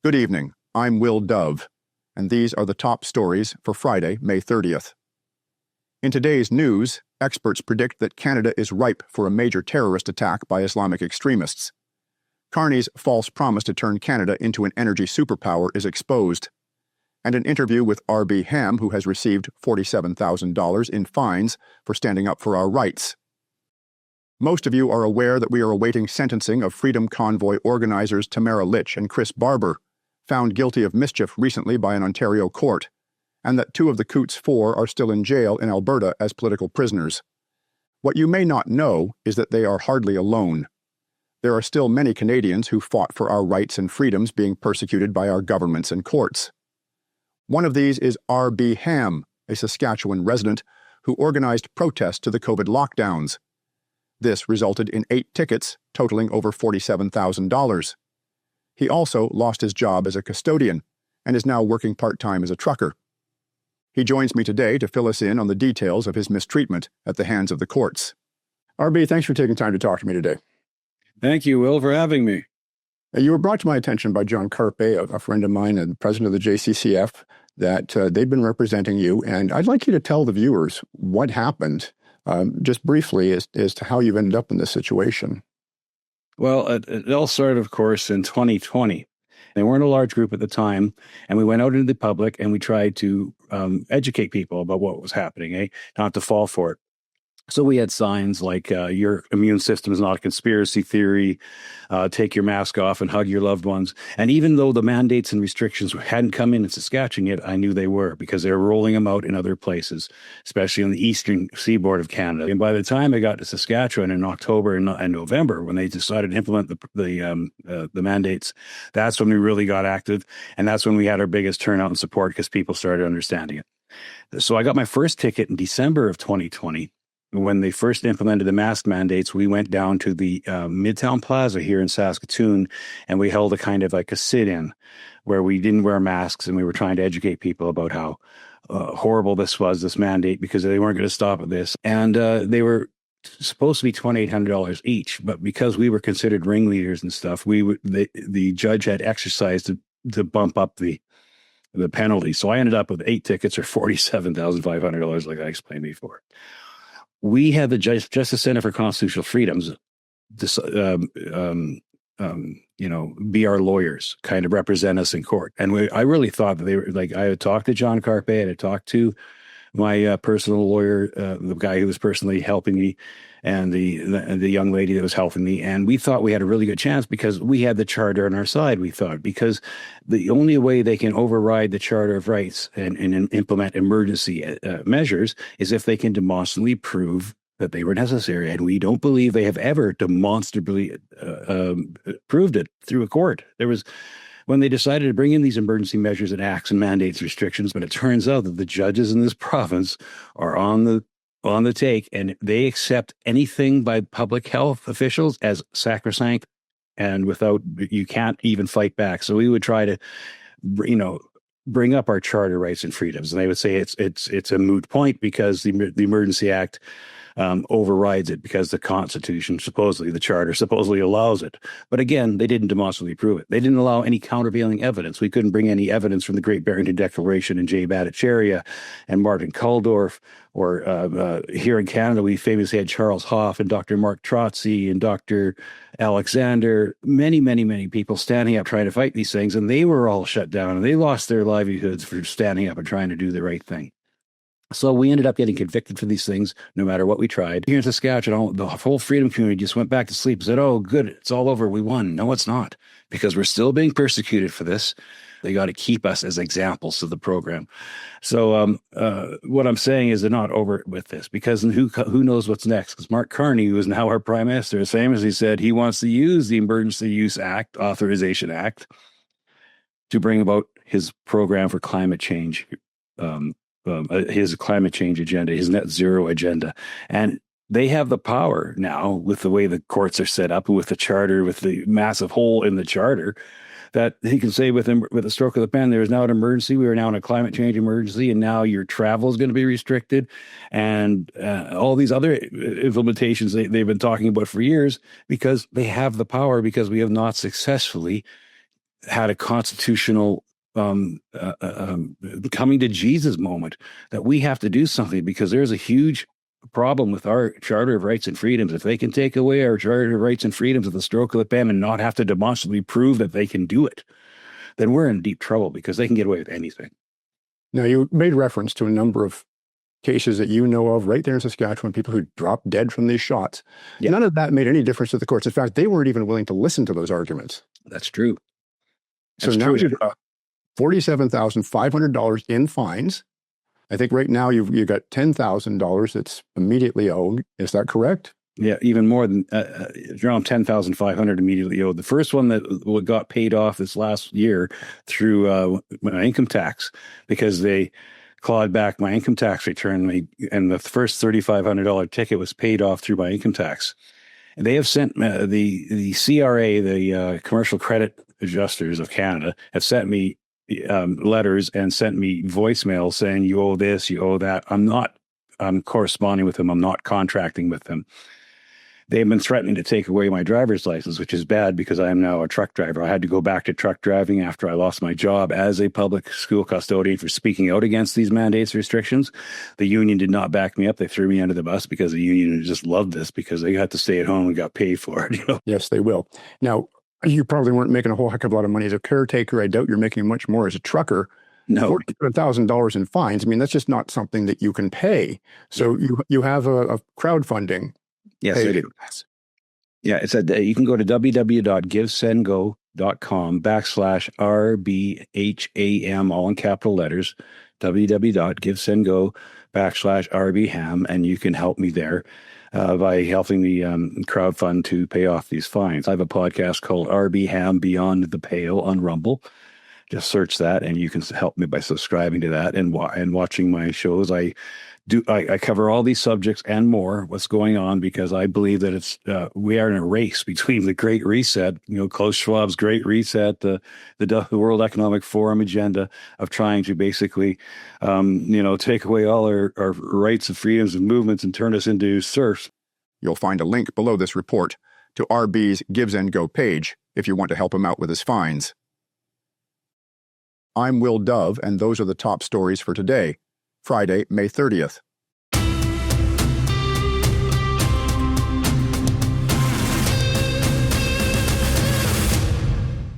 Good evening. I'm Will Dove, and these are the top stories for Friday, May 30th. In today's news, experts predict that Canada is ripe for a major terrorist attack by Islamic extremists. Carney's false promise to turn Canada into an energy superpower is exposed. And an interview with R.B. Ham, who has received $47,000 in fines for standing up for our rights. Most of you are aware that we are awaiting sentencing of Freedom Convoy organizers Tamara Litch and Chris Barber, found guilty of mischief recently by an Ontario court, and that two of the Coots Four are still in jail in Alberta as political prisoners. What you may not know is that they are hardly alone. There are still many Canadians who fought for our rights and freedoms being persecuted by our governments and courts. One of these is R.B. Ham, a Saskatchewan resident who organized protests to the COVID lockdowns. This resulted in 8 tickets, totaling over $47,000. He also lost his job as a custodian and is now working part-time as a trucker. He joins me today to fill us in on the details of his mistreatment at the hands of the courts. R.B., thanks for taking time to talk to me today. Thank you, Will, for having me. You were brought to my attention by John Carpe, a friend of mine and president of the JCCF, that they've been representing you, and I'd like you to tell the viewers what happened, just briefly, as to how you've ended up in this situation. Well, it all started, of course, in 2020. They weren't a large group at the time, and we went out into the public and we tried to educate people about what was happening, not to fall for it. So we had signs like, your immune system is not a conspiracy theory, take your mask off and hug your loved ones. And even though the mandates and restrictions hadn't come in Saskatchewan yet, I knew they were, because they were rolling them out in other places, especially on the eastern seaboard of Canada. And by the time I got to Saskatchewan in October and November, when they decided to implement the mandates, that's when we really got active. And that's when we had our biggest turnout and support, because people started understanding it. So I got my first ticket in December of 2020. When they first implemented the mask mandates, we went down to the Midtown Plaza here in Saskatoon, and we held a kind of like a sit-in where we didn't wear masks, and we were trying to educate people about how horrible this was, this mandate, because they weren't going to stop at this. And they were supposed to be $2,800 each, but because we were considered ringleaders and stuff, the judge had exercised to bump up the penalty. So I ended up with 8 tickets or $47,500, like I explained before. We had the Justice Center for Constitutional Freedoms, be our lawyers, kind of represent us in court. And I really thought that they were like, I had talked to John Carpe, I had talked to my personal lawyer, the guy who was personally helping me, and the young lady that was helping me. And we thought we had a really good chance because we had the charter on our side, we thought, because the only way they can override the Charter of Rights and implement emergency measures is if they can demonstrably prove that they were necessary. And we don't believe they have ever demonstrably proved it through a court. When they decided to bring in these emergency measures and acts and mandates, restrictions, but it turns out that the judges in this province are on the take, and they accept anything by public health officials as sacrosanct, and you can't even fight back. So we would try to, bring up our charter rights and freedoms, and they would say it's a moot point because the Emergency Act overrides it, because the Constitution, supposedly the Charter, supposedly allows it. But again, they didn't demonstrably prove it. They didn't allow any countervailing evidence. We couldn't bring any evidence from the Great Barrington Declaration and J. Bhattacharya and Martin Kulldorff, or here in Canada, we famously had Charles Hoff and Dr. Mark Trotsky and Dr. Alexander, many, many, many people standing up trying to fight these things, and they were all shut down, and they lost their livelihoods for standing up and trying to do the right thing. So we ended up getting convicted for these things, no matter what we tried. Here in Saskatchewan, the whole freedom community just went back to sleep and said, oh, good, it's all over, we won. No, it's not, because we're still being persecuted for this. They got to keep us as examples of the program. So what I'm saying is they're not over with this, because who knows what's next? Because Mark Carney, who is now our prime minister, has famously said he wants to use the Emergency Use Act, Authorization Act, to bring about his program for climate change, his climate change agenda, his net zero agenda. And they have the power now, with the way the courts are set up, with the charter, with the massive hole in the charter, that he can say with a stroke of the pen, there is now an emergency. We are now in a climate change emergency, and now your travel is going to be restricted, and all these other implementations they've been talking about for years, because they have the power, because we have not successfully had a constitutional coming to Jesus moment that we have to do something, because there's a huge problem with our Charter of Rights and Freedoms. If they can take away our Charter of Rights and Freedoms at the stroke of a pen and not have to demonstrably prove that they can do it, then we're in deep trouble, because they can get away with anything. Now, you made reference to a number of cases that you know of right there in Saskatchewan, people who dropped dead from these shots. Yeah. None of that made any difference to the courts. In fact, they weren't even willing to listen to those arguments. That's true. So now you've $47,500 in fines. I think right now you've got $10,000 that's immediately owed. Is that correct? Yeah, even more than around 10,500 immediately owed. The first one that got paid off this last year through my income tax, because they clawed back my income tax return, and the first $3,500 ticket was paid off through my income tax. And they have sent the CRA, the Commercial Credit Adjusters of Canada, have sent me letters and sent me voicemails saying, you owe this, you owe that. I'm corresponding with them. I'm not contracting with them. They've been threatening to take away my driver's license, which is bad, because I am now a truck driver. I had to go back to truck driving after I lost my job as a public school custodian for speaking out against these mandates and restrictions. The union did not back me up. They threw me under the bus, because the union just loved this, because they had to stay at home and got paid for it. Yes, they will. Now, you probably weren't making a whole heck of a lot of money as a caretaker. I doubt you're making much more as a trucker. No. $47,000 in fines. I mean, that's just not something that you can pay. So you have a crowdfunding. Yes, I do. Yeah, it's you can go to www.givesendgo.com/RBHAM, all in capital letters, www.givesendgo.com/RBHAM, and you can help me there by helping me crowdfund to pay off these fines. I have a podcast called RBHAM Beyond the Pale on Rumble. Just search that, and you can help me by subscribing to that and watching my shows. I cover all these subjects and more, what's going on, because I believe that we are in a race between the Great Reset, Klaus Schwab's Great Reset, the World Economic Forum agenda of trying to basically, take away all our rights and freedoms and movements and turn us into serfs. You'll find a link below this report to RB's Gives and Go page if you want to help him out with his fines. I'm Will Dove, and those are the top stories for today, Friday, May 30th.